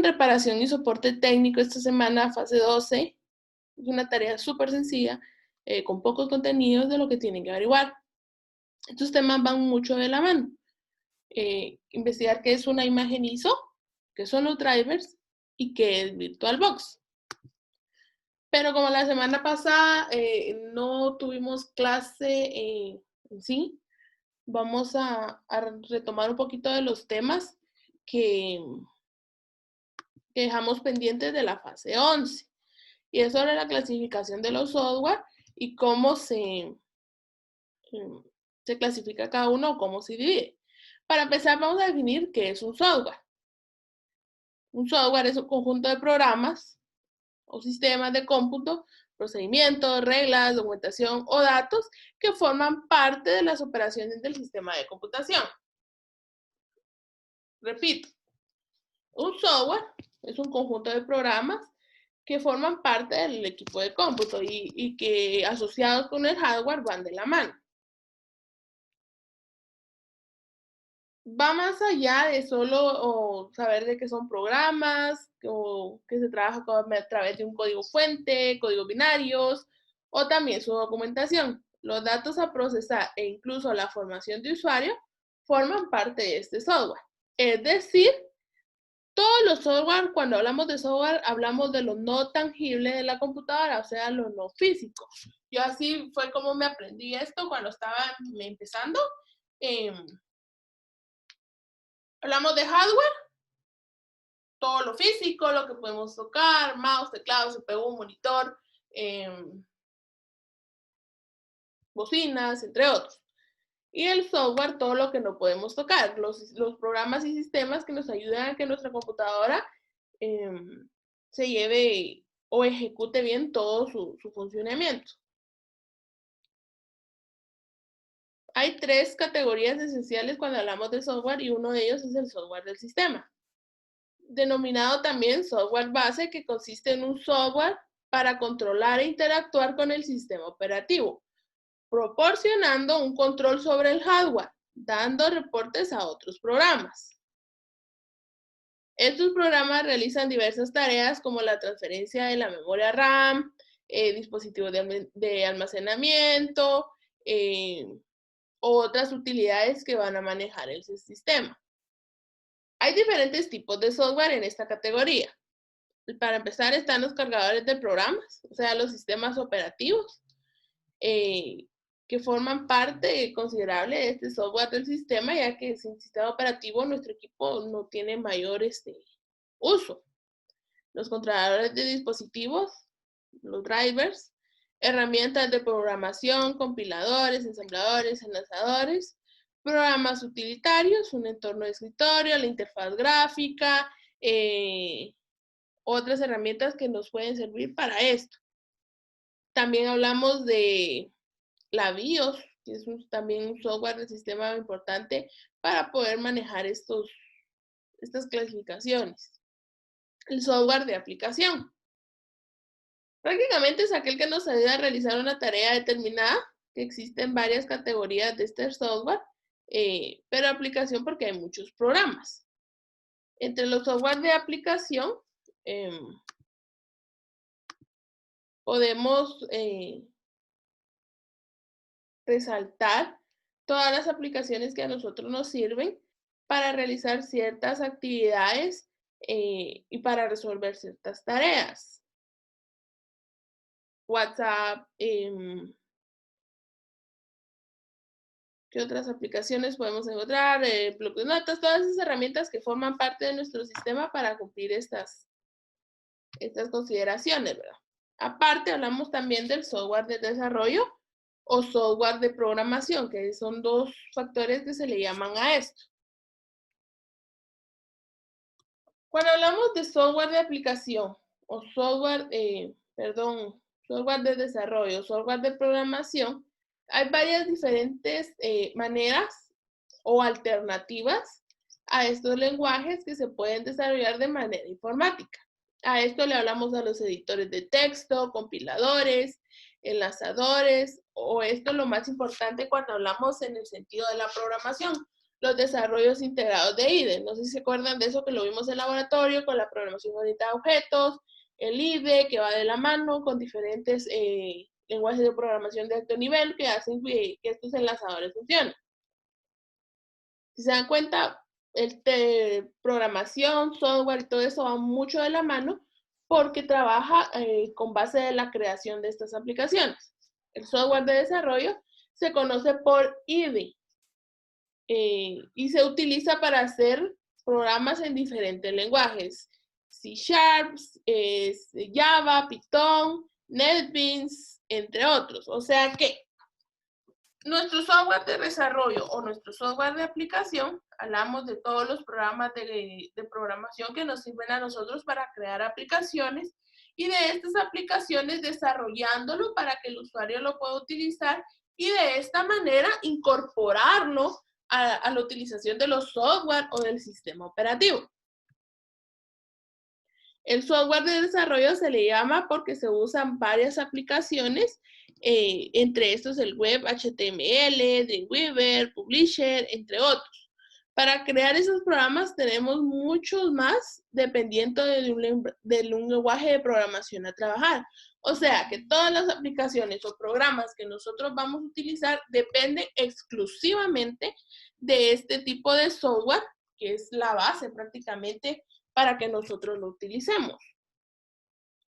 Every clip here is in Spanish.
reparación y soporte técnico esta semana, fase 12. Es una tarea súper sencilla, con pocos contenidos de lo que tienen que averiguar. Estos temas van mucho de la mano. Investigar qué es una imagen ISO, qué son los drivers y qué es VirtualBox. Pero como la semana pasada no tuvimos clase en sí, vamos a retomar un poquito de los temas que dejamos pendientes de la fase 11. Y es sobre la clasificación de los software y cómo se clasifica cada uno o cómo se divide. Para empezar, vamos a definir qué es un software. Un software es un conjunto de programas o sistemas de cómputo, procedimientos, reglas, documentación o datos que forman parte de las operaciones del sistema de computación. Repito, un software es un conjunto de programas que forman parte del equipo de cómputo y que asociados con el hardware van de la mano. Va más allá de solo saber de qué son programas, o que se trabaja a través de un código fuente, códigos binarios, o también su documentación. Los datos a procesar e incluso la formación de usuario forman parte de este software. Es decir, todos los software, cuando hablamos de software, hablamos de lo no tangible de la computadora, o sea, lo no físico. Yo así fue como me aprendí esto cuando estaba empezando. Hablamos de hardware, todo lo físico, lo que podemos tocar, mouse, teclado, CPU, monitor, bocinas, entre otros. Y el software, todo lo que no podemos tocar, los programas y sistemas que nos ayudan a que nuestra computadora se lleve o ejecute bien todo su funcionamiento. Hay 3 categorías esenciales cuando hablamos de software y uno de ellos es el software del sistema. Denominado también software base, que consiste en un software para controlar e interactuar con el sistema operativo, proporcionando un control sobre el hardware, dando reportes a otros programas. Estos programas realizan diversas tareas como la transferencia de la memoria RAM, dispositivos de almacenamiento, otras utilidades que van a manejar el sistema. Hay diferentes tipos de software en esta categoría. Para empezar están los cargadores de programas, o sea, los sistemas operativos, que forman parte considerable de este software del sistema, ya que sin sistema operativo nuestro equipo no tiene mayor uso. Los controladores de dispositivos, los drivers, herramientas de programación, compiladores, ensambladores, enlazadores, programas utilitarios, un entorno de escritorio, la interfaz gráfica, otras herramientas que nos pueden servir para esto. También hablamos de la BIOS, que es también un software de sistema importante para poder manejar estas clasificaciones. El software de aplicación. Prácticamente es aquel que nos ayuda a realizar una tarea determinada, que existen varias categorías de este software, pero aplicación porque hay muchos programas. Entre los software de aplicación, podemos resaltar todas las aplicaciones que a nosotros nos sirven para realizar ciertas actividades y para resolver ciertas tareas. WhatsApp, ¿qué otras aplicaciones podemos encontrar? Bloc de notas, todas esas herramientas que forman parte de nuestro sistema para cumplir estas consideraciones, ¿verdad? Aparte, hablamos también del software de desarrollo o software de programación, que son 2 factores que se le llaman a esto. Cuando hablamos de software de aplicación o software de desarrollo, software de programación, hay varias diferentes maneras o alternativas a estos lenguajes que se pueden desarrollar de manera informática. A esto le hablamos a los editores de texto, compiladores, enlazadores, o esto es lo más importante cuando hablamos en el sentido de la programación, los desarrollos integrados de IDE. No sé si se acuerdan de eso que lo vimos en laboratorio con la programación orientada a objetos, el IDE que va de la mano con diferentes lenguajes de programación de alto nivel que hacen que estos enlazadores funcionen. Si se dan cuenta, programación, software y todo eso va mucho de la mano porque trabaja con base de la creación de estas aplicaciones. El software de desarrollo se conoce por IDE y se utiliza para hacer programas en diferentes lenguajes. C Sharp, Java, Python, NetBeans, entre otros. O sea que nuestro software de desarrollo o nuestro software de aplicación, hablamos de todos los programas de programación que nos sirven a nosotros para crear aplicaciones y de estas aplicaciones desarrollándolo para que el usuario lo pueda utilizar y de esta manera incorporarlo a la utilización de los software o del sistema operativo. El software de desarrollo se le llama porque se usan varias aplicaciones, entre estos el web, HTML, Dreamweaver, Publisher, entre otros. Para crear esos programas tenemos muchos más dependiendo de un lenguaje de programación a trabajar. O sea que todas las aplicaciones o programas que nosotros vamos a utilizar dependen exclusivamente de este tipo de software, que es la base prácticamente para que nosotros lo utilicemos.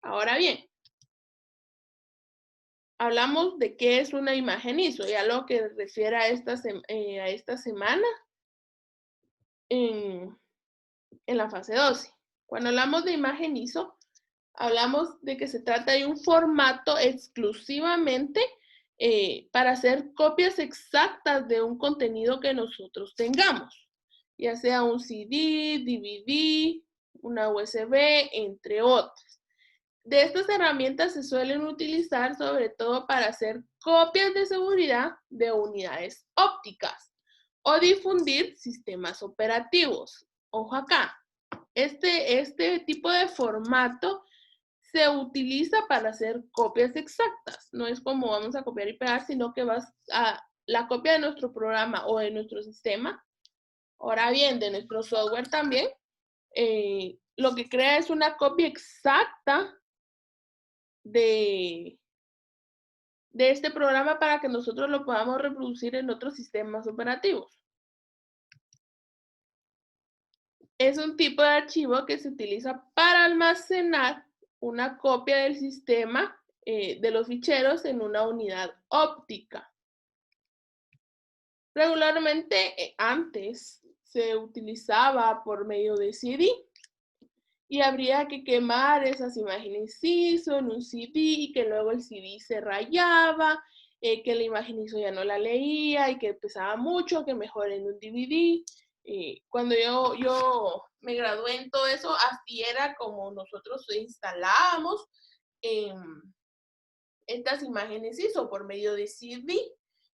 Ahora bien, hablamos de qué es una imagen ISO, ya lo que refiere a esta semana en la fase 12. Cuando hablamos de imagen ISO, hablamos de que se trata de un formato exclusivamente para hacer copias exactas de un contenido que nosotros tengamos, ya sea un CD, DVD, una USB, entre otras. De estas herramientas se suelen utilizar sobre todo para hacer copias de seguridad de unidades ópticas o difundir sistemas operativos. Ojo acá, este tipo de formato se utiliza para hacer copias exactas. No es como vamos a copiar y pegar, sino que vas a la copia de nuestro programa o de nuestro sistema. Ahora bien, de nuestro software también, lo que crea es una copia exacta de este programa para que nosotros lo podamos reproducir en otros sistemas operativos. Es un tipo de archivo que se utiliza para almacenar una copia del sistema de los ficheros en una unidad óptica. Regularmente antes se utilizaba por medio de CD y habría que quemar esas imágenes ISO en un CD y que luego el CD se rayaba, que la imagen ISO ya no la leía y que pesaba mucho, que mejor en un DVD. Cuando yo me gradué en todo eso, así era como nosotros instalábamos estas imágenes ISO por medio de CD.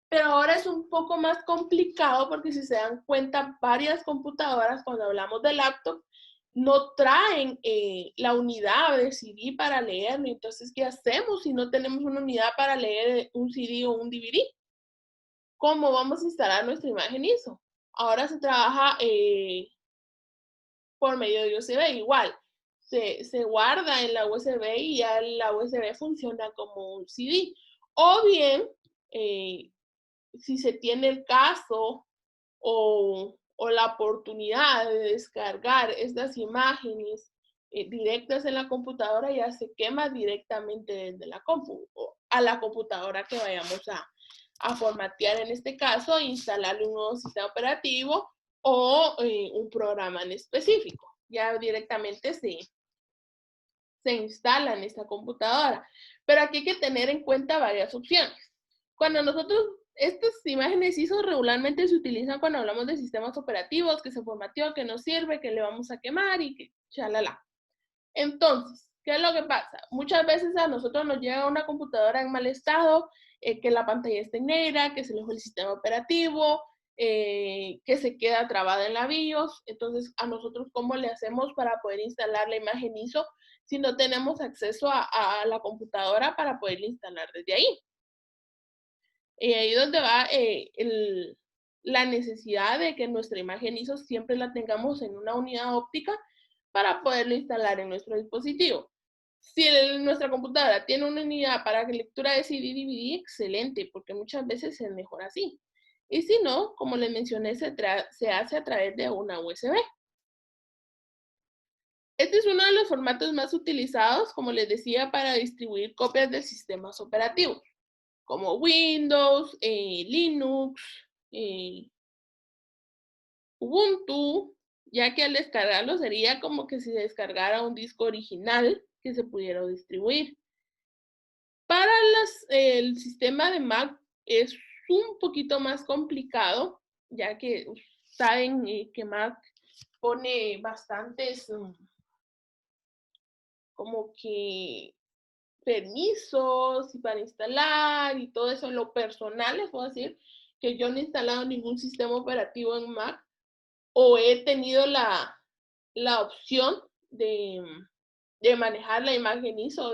Pero ahora es un poco más complicado porque si se dan cuenta, varias computadoras, cuando hablamos de laptop, no traen la unidad de CD para leerlo. Entonces, ¿qué hacemos si no tenemos una unidad para leer un CD o un DVD? ¿Cómo vamos a instalar nuestra imagen ISO? Ahora se trabaja por medio de USB, igual. Se guarda en la USB y ya la USB funciona como un CD. O bien, si se tiene el caso o la oportunidad de descargar estas imágenes directas en la computadora, ya se quema directamente desde la compu o a la computadora que vayamos a formatear en este caso, instalarle un nuevo sistema operativo o un programa en específico. Ya directamente se instala en esta computadora. Pero aquí hay que tener en cuenta varias opciones. Cuando nosotros, estas imágenes ISO regularmente se utilizan cuando hablamos de sistemas operativos, que se formateó, que no sirve, que le vamos a quemar y que chalala. Entonces, ¿qué es lo que pasa? Muchas veces a nosotros nos llega una computadora en mal estado, que la pantalla está negra, que se le fue el sistema operativo, que se queda trabada en la BIOS. Entonces, a nosotros, ¿cómo le hacemos para poder instalar la imagen ISO si no tenemos acceso a la computadora para poder instalar desde ahí? Y ahí donde va la necesidad de que nuestra imagen ISO siempre la tengamos en una unidad óptica para poderlo instalar en nuestro dispositivo. Si nuestra computadora tiene una unidad para lectura de CD-DVD, excelente, porque muchas veces es mejor así. Y si no, como les mencioné, se hace a través de una USB. Este es uno de los formatos más utilizados, como les decía, para distribuir copias de sistemas operativos, como Windows, Linux, Ubuntu, ya que al descargarlo sería como que si descargara un disco original que se pudiera distribuir. Para el sistema de Mac es un poquito más complicado, ya que saben que Mac pone bastantes como que permisos y para instalar y todo eso. En lo personal les puedo decir que yo no he instalado ningún sistema operativo en Mac o he tenido la opción de manejar la imagen ISO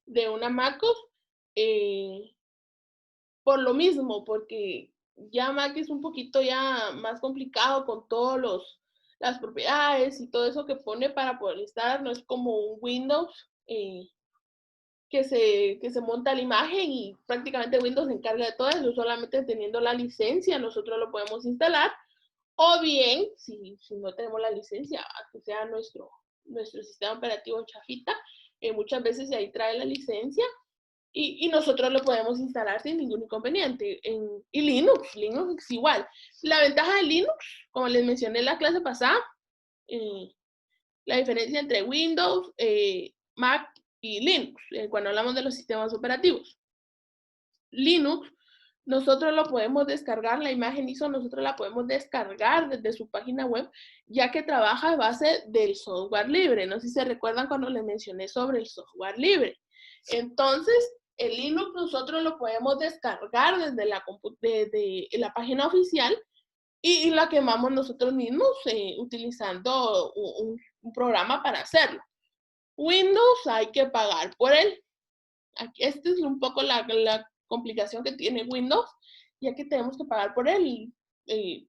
de una MacOS por lo mismo, porque ya Mac es un poquito ya más complicado con todos las propiedades y todo eso que pone para poder instalar. No es como un Windows que se monta la imagen y prácticamente Windows se encarga de todo eso. Solamente teniendo la licencia nosotros lo podemos instalar. O bien, si no tenemos la licencia, que sea nuestro sistema operativo chafita, muchas veces ahí trae la licencia y nosotros lo podemos instalar sin ningún inconveniente. Y Linux es igual. La ventaja de Linux, como les mencioné en la clase pasada, la diferencia entre Windows, Mac y Linux, cuando hablamos de los sistemas operativos. Linux, nosotros lo podemos descargar, la imagen ISO nosotros la podemos descargar desde su página web, ya que trabaja a base del software libre. No sé si se recuerdan cuando les mencioné sobre el software libre. Entonces, el Linux nosotros lo podemos descargar desde la página oficial y la quemamos nosotros mismos utilizando un programa para hacerlo. Windows hay que pagar por él. Esta es un poco la complicación que tiene Windows, ya que tenemos que pagar por él.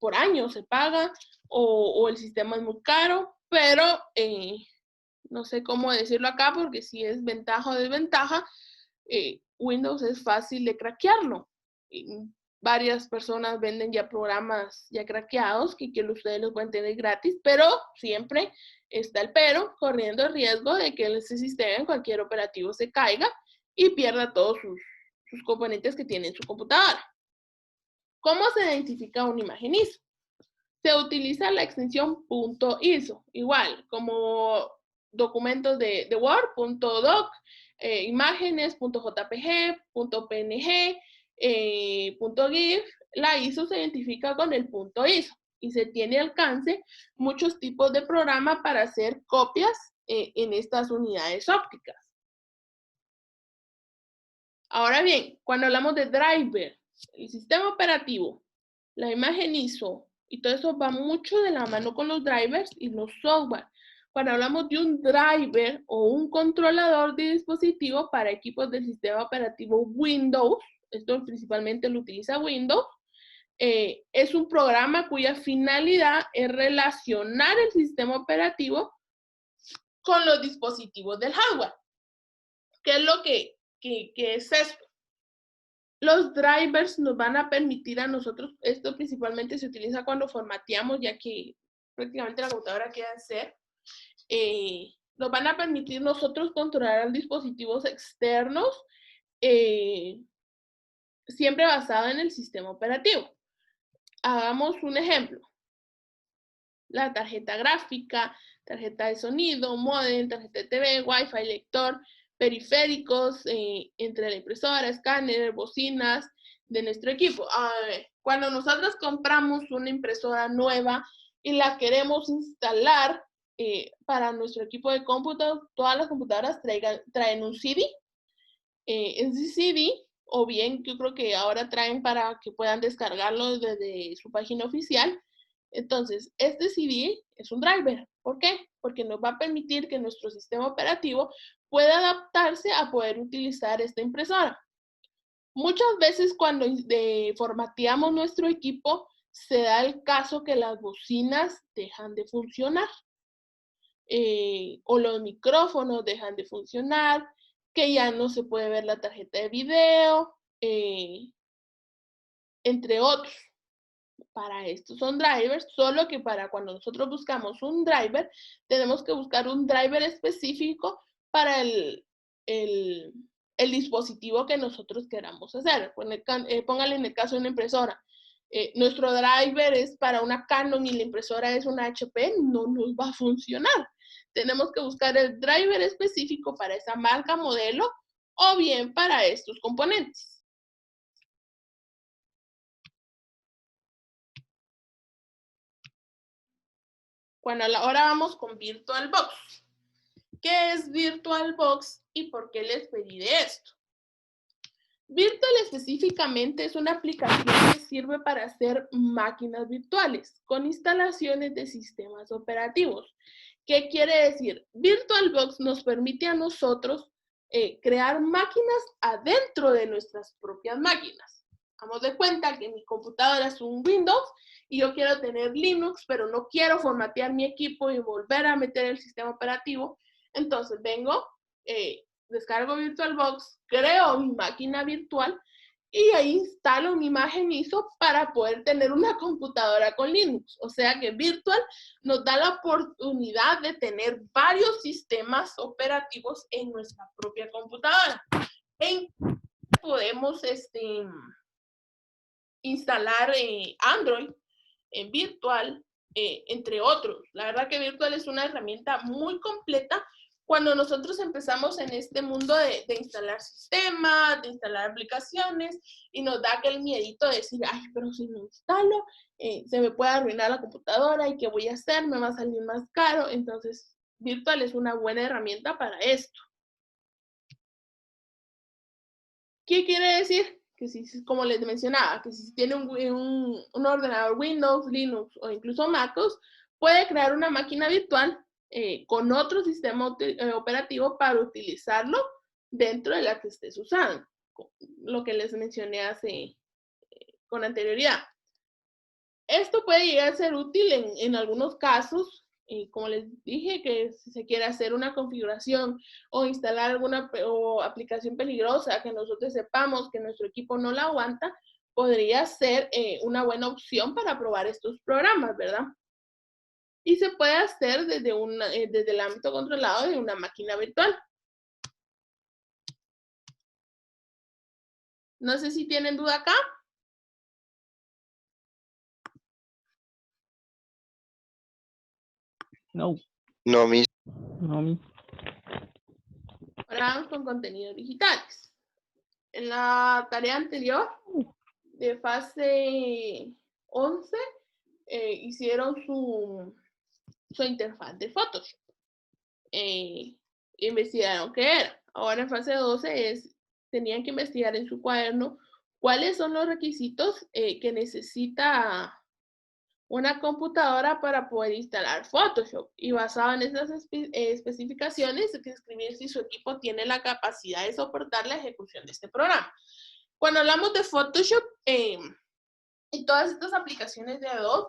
Por año se paga o el sistema es muy caro, pero no sé cómo decirlo acá porque si es ventaja o desventaja, Windows es fácil de craquearlo. Varias personas venden ya programas ya craqueados que ustedes los pueden tener gratis, pero siempre está el pero, corriendo el riesgo de que ese sistema en cualquier operativo se caiga y pierda todos sus componentes que tiene en su computadora. ¿Cómo se identifica una imagen ISO? Se utiliza la extensión .iso, igual como documentos de Word, .doc, imágenes, .jpg, .png, .gif. La ISO se identifica con el .iso y se tiene alcance muchos tipos de programas para hacer copias en estas unidades ópticas. Ahora bien, cuando hablamos de driver, el sistema operativo, la imagen ISO y todo eso va mucho de la mano con los drivers y los software. Cuando hablamos de un driver o un controlador de dispositivo para equipos del sistema operativo Windows, esto principalmente lo utiliza Windows, es un programa cuya finalidad es relacionar el sistema operativo con los dispositivos del hardware. ¿Qué es lo que es esto? Los drivers nos van a permitir a nosotros, esto principalmente se utiliza cuando formateamos, ya que prácticamente la computadora queda en cero, nos van a permitir nosotros controlar dispositivos externos, siempre basado en el sistema operativo. Hagamos un ejemplo. La tarjeta gráfica, tarjeta de sonido, módem, tarjeta de TV, Wi-Fi, lector, periféricos, entre la impresora, escáner, bocinas de nuestro equipo. Cuando nosotros compramos una impresora nueva y la queremos instalar para nuestro equipo de cómputo, todas las computadoras traen un CD. Ese CD, o bien yo creo que ahora traen para que puedan descargarlo desde su página oficial. Entonces, este CD es un driver. ¿Por qué? Porque nos va a permitir que nuestro sistema operativo pueda adaptarse a poder utilizar esta impresora. Muchas veces cuando formateamos nuestro equipo, se da el caso que las bocinas dejan de funcionar, o los micrófonos dejan de funcionar, que ya no se puede ver la tarjeta de video, entre otros. Para estos son drivers, solo que para cuando nosotros buscamos un driver, tenemos que buscar un driver específico para el dispositivo que nosotros queramos hacer. Póngale en el caso de una impresora. Nuestro driver es para una Canon y la impresora es una HP, no nos va a funcionar. Tenemos que buscar el driver específico para esa marca, modelo, o bien para estos componentes. Bueno, ahora vamos con VirtualBox. ¿Qué es VirtualBox y por qué les pedí de esto? Virtual específicamente es una aplicación que sirve para hacer máquinas virtuales con instalaciones de sistemas operativos. ¿Qué quiere decir? VirtualBox nos permite a nosotros crear máquinas adentro de nuestras propias máquinas. Vamos de cuenta que mi computadora es un Windows y yo quiero tener Linux, pero no quiero formatear mi equipo y volver a meter el sistema operativo. Entonces vengo, descargo VirtualBox, creo mi máquina virtual y ahí instalo mi imagen ISO para poder tener una computadora con Linux. O sea que Virtual nos da la oportunidad de tener varios sistemas operativos en nuestra propia computadora. Podemos instalar Android en Virtual, entre otros. La verdad que Virtual es una herramienta muy completa cuando nosotros empezamos en este mundo de instalar sistemas, de instalar aplicaciones, y nos da aquel miedito de decir, ay, pero si lo instalo, se me puede arruinar la computadora, ¿y qué voy a hacer? Me va a salir más caro. Entonces, Virtual es una buena herramienta para esto. ¿Qué quiere decir? Que si, como les mencionaba, que si tiene un ordenador Windows, Linux o incluso MacOS, puede crear una máquina virtual con otro sistema operativo para utilizarlo dentro de la que estés usando, lo que les mencioné con anterioridad. Esto puede llegar a ser útil en algunos casos, como les dije, que si se quiere hacer una configuración o instalar alguna aplicación peligrosa que nosotros sepamos que nuestro equipo no la aguanta, podría ser una buena opción para probar estos programas, ¿verdad? Y se puede hacer desde el ámbito controlado de una máquina virtual. No sé si tienen duda acá. No. No, mi. No. Ahora vamos con contenidos digitales. En la tarea anterior, de fase 11, hicieron su interfaz de Photoshop. Investigaron qué era. Ahora en fase 12 tenían que investigar en su cuaderno cuáles son los requisitos que necesita una computadora para poder instalar Photoshop. Y basado en esas especificaciones, hay que escribir si su equipo tiene la capacidad de soportar la ejecución de este programa. Cuando hablamos de Photoshop y todas estas aplicaciones de Adobe,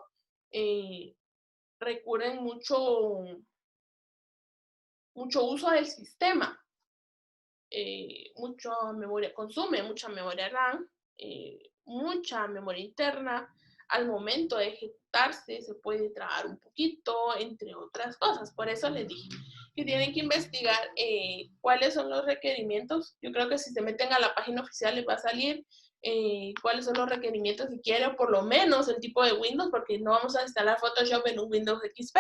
recurren mucho uso del sistema. Mucha memoria, consume mucha memoria RAM, mucha memoria interna. Al momento de ejecutarse se puede trabar un poquito, entre otras cosas. Por eso les dije que tienen que investigar cuáles son los requerimientos. Yo creo que si se meten a la página oficial les va a salir cuáles son los requerimientos que quieren, por lo menos el tipo de Windows, porque no vamos a instalar Photoshop en un Windows XP,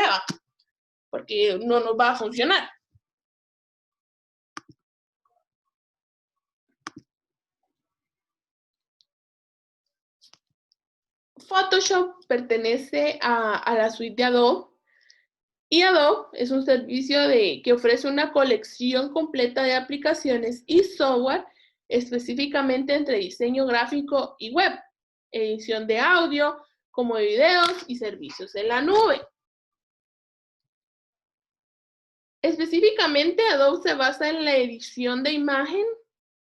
porque no nos va a funcionar. Photoshop pertenece a la suite de Adobe, y Adobe es un servicio que ofrece una colección completa de aplicaciones y software específicamente entre diseño gráfico y web, edición de audio, como de videos y servicios en la nube. Específicamente, Adobe se basa en la edición de imagen,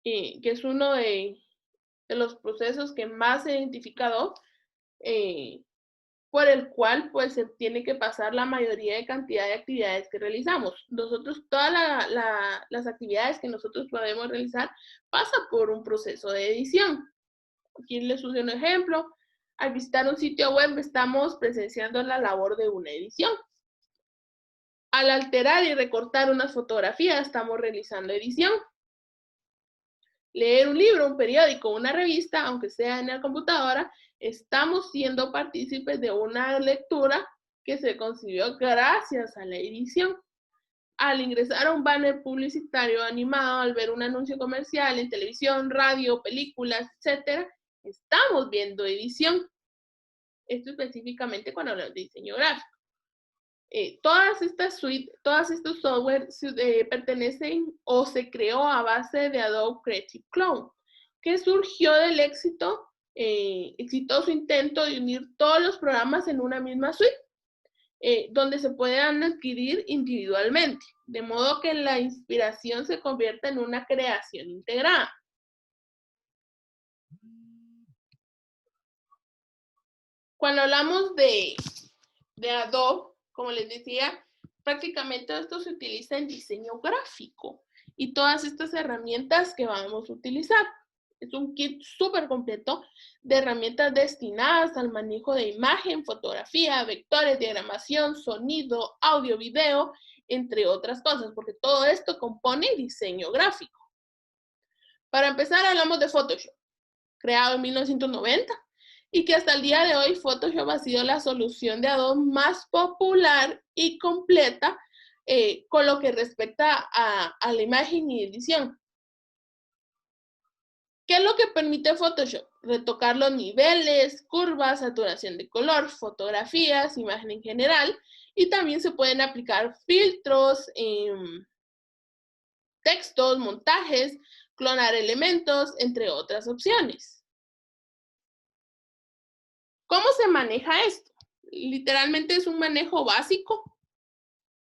que es uno de los procesos que más se identifica Adobe. por el cual pues se tiene que pasar la mayoría de cantidad de actividades que realizamos. Nosotros, todas las actividades que nosotros podemos realizar pasa por un proceso de edición. Aquí les puse un ejemplo. Al visitar un sitio web estamos presenciando la labor de una edición. Al alterar y recortar una fotografía estamos realizando edición. Leer un libro, un periódico, una revista, aunque sea en la computadora, estamos siendo partícipes de una lectura que se concibió gracias a la edición. Al ingresar a un banner publicitario animado, al ver un anuncio comercial en televisión, radio, películas, etc., estamos viendo edición. Esto específicamente cuando hablamos de diseño gráfico. Todas estas suites, todos estos software pertenecen o se creó a base de Adobe Creative Cloud, que surgió del exitoso intento de unir todos los programas en una misma suite, donde se puedan adquirir individualmente, de modo que la inspiración se convierta en una creación integrada. Cuando hablamos de Adobe, como les decía, prácticamente esto se utiliza en diseño gráfico y todas estas herramientas que vamos a utilizar. Es un kit súper completo de herramientas destinadas al manejo de imagen, fotografía, vectores, diagramación, sonido, audio, video, entre otras cosas, porque todo esto compone diseño gráfico. Para empezar, hablamos de Photoshop, creado en 1990, y que hasta el día de hoy Photoshop ha sido la solución de Adobe más popular y completa con lo que respecta a la imagen y edición. ¿Qué es lo que permite Photoshop? Retocar los niveles, curvas, saturación de color, fotografías, imagen en general, y también se pueden aplicar filtros, textos, montajes, clonar elementos, entre otras opciones. ¿Cómo se maneja esto? Literalmente es un manejo básico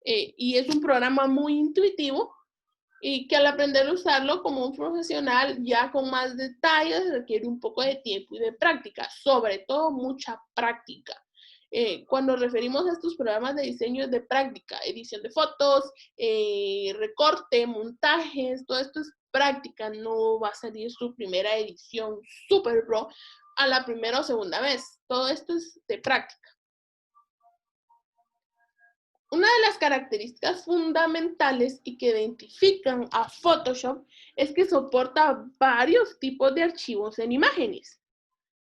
y es un programa muy intuitivo y que al aprender a usarlo como un profesional ya con más detalles requiere un poco de tiempo y de práctica, sobre todo mucha práctica. Cuando referimos a estos programas de diseño de práctica, edición de fotos, recorte, montajes, todo esto es práctica, no va a salir su primera edición super pro a la primera o segunda vez. Todo esto es de práctica. Una de las características fundamentales y que identifican a Photoshop es que soporta varios tipos de archivos en imágenes.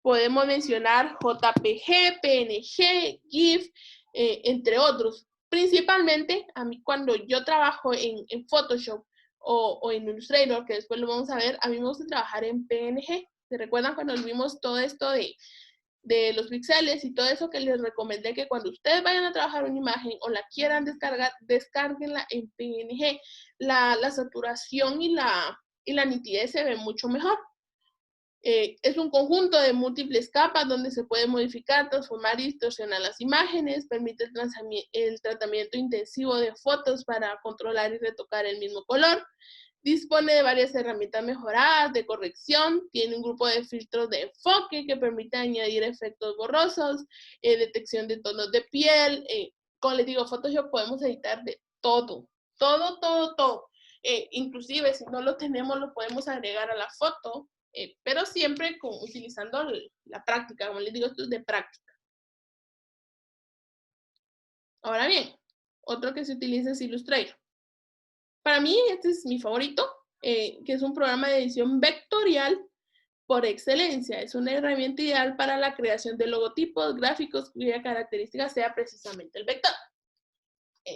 Podemos mencionar JPG, PNG, GIF, entre otros. Principalmente, a mí cuando yo trabajo en Photoshop o en Illustrator, que después lo vamos a ver, a mí me gusta trabajar en PNG. ¿Se recuerdan cuando vimos todo esto de los píxeles y todo eso que les recomendé que cuando ustedes vayan a trabajar una imagen o la quieran descargar, descárguenla en PNG? La saturación y la nitidez se ve mucho mejor. Es un conjunto de múltiples capas donde se puede modificar, transformar y distorsionar las imágenes, permite el tratamiento intensivo de fotos para controlar y retocar el mismo color. Dispone de varias herramientas mejoradas de corrección, tiene un grupo de filtros de enfoque que permite añadir efectos borrosos, detección de tonos de piel. Como les digo, Photoshop podemos editar de todo, todo. Inclusive si no lo tenemos lo podemos agregar a la foto, pero siempre utilizando la práctica. Como les digo, esto es de práctica. Ahora bien, otro que se utiliza es Illustrator. Para mí, este es mi favorito, que es un programa de edición vectorial por excelencia. Es una herramienta ideal para la creación de logotipos, gráficos, cuya característica sea precisamente el vector.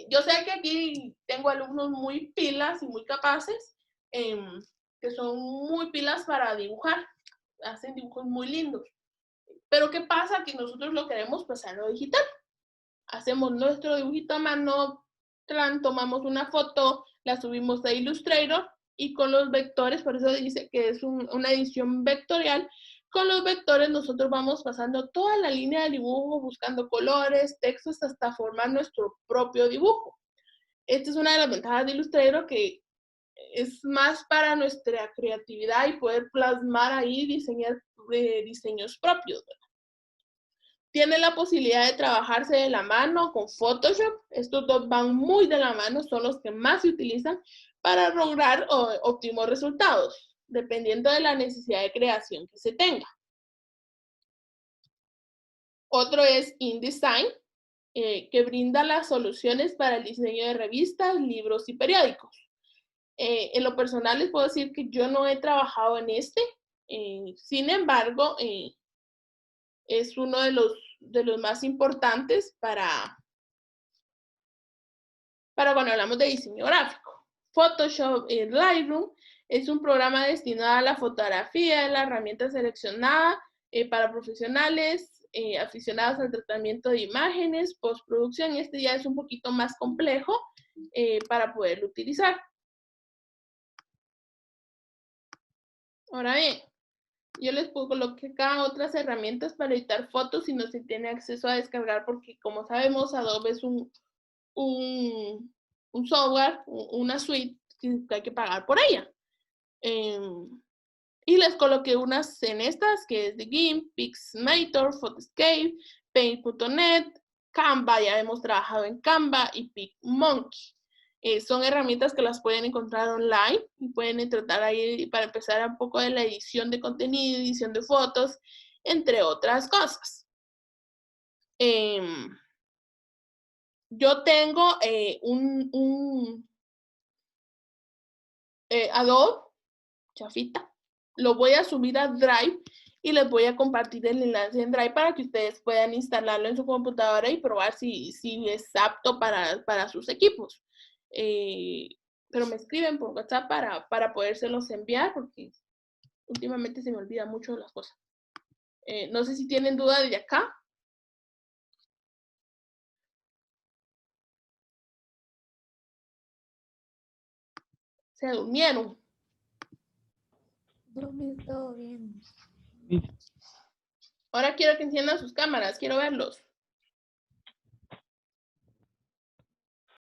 Yo sé que aquí tengo alumnos muy pilas y muy capaces, que son muy pilas para dibujar, hacen dibujos muy lindos. Pero ¿qué pasa? Que nosotros lo queremos pasar a lo digital. Hacemos nuestro dibujito a mano, tomamos una foto, la subimos a Illustrator y con los vectores, por eso dice que es una edición vectorial, con los vectores nosotros vamos pasando toda la línea de dibujo, buscando colores, textos, hasta formar nuestro propio dibujo. Esta es una de las ventajas de Illustrator, que es más para nuestra creatividad y poder plasmar ahí, diseñar diseños propios, ¿verdad? Tiene la posibilidad de trabajarse de la mano con Photoshop. Estos dos van muy de la mano, son los que más se utilizan para lograr óptimos resultados, dependiendo de la necesidad de creación que se tenga. Otro es InDesign, que brinda las soluciones para el diseño de revistas, libros y periódicos. En lo personal les puedo decir que yo no he trabajado en este, sin embargo, es uno de los más importantes para cuando hablamos de diseño gráfico. Photoshop y Lightroom es un programa destinado a la fotografía, la herramienta seleccionada para profesionales, aficionados al tratamiento de imágenes, postproducción. Este ya es un poquito más complejo para poderlo utilizar. Ahora bien, yo les coloqué acá otras herramientas para editar fotos si no se tiene acceso a descargar, porque como sabemos, Adobe es un software, una suite que hay que pagar por ella. Y les coloqué unas en estas, que es de GIMP, Pixmator, Photoscape, Paint.net, Canva, ya hemos trabajado en Canva, y PicMonkey. Son herramientas que las pueden encontrar online y pueden tratar ahí para empezar un poco de la edición de contenido, edición de fotos, entre otras cosas. Yo tengo Adobe, chafita, lo voy a subir a Drive y les voy a compartir el enlace en Drive para que ustedes puedan instalarlo en su computadora y probar si es apto para sus equipos. Pero me escriben por WhatsApp para podérselos enviar, porque últimamente se me olvida mucho las cosas. No sé si tienen duda de acá. Se durmieron. Todo bien. Ahora quiero que enciendan sus cámaras, quiero verlos.